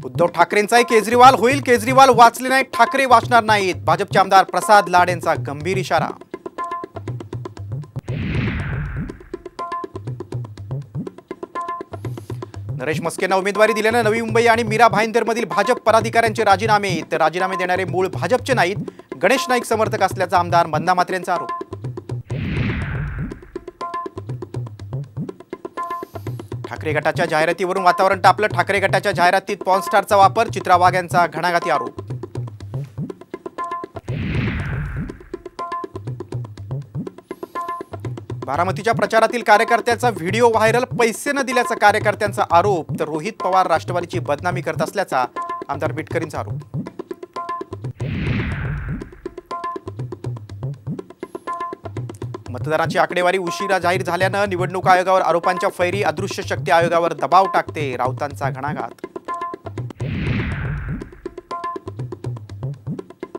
उद्धव ठाकरेंचाही केजरीवाल होईल, केजरीवाल वाचले नाही ठाकरे वाचणार नाहीत, भाजपचे आमदार प्रसाद लाड यांचा गंभीर इशारा. नरेश मस्केंना उमेदवारी दिल्याने नवी मुंबई आणि मीरा भाईंदरमधील भाजप पदाधिकाऱ्यांचे राजीनामे, तर राजीनामे देणारे मूळ भाजपचे नाहीत, गणेश नाईक समर्थक असल्याचा आमदार मंदा म्हात्रे यांचा आरोप. ठाकरे गटाच्या जाहिरातीवरून वातावरण तापलं, ठाकरे गटाच्या जाहिरातीत पॉर्न स्टारचा वापर, चित्रा वाघ यांचा घणाघाती आरोप. बारामतीच्या प्रचारातील कार्यकर्त्याचा व्हिडिओ व्हायरल, पैसे न दिल्याचा कार्यकर्त्यांचा आरोप, तर रोहित पवार राष्ट्रवादीची बदनामी करत असल्याचा आमदार बिटकरींचा आरोप. मतदानाची आकडेवारी उशिरा जाहीर झाल्यानं निवडणूक आयोगावर आरोपांच्या फैरी, अदृश्य शक्ती आयोगावर दबाव टाकते, राऊतांचा घणाघात.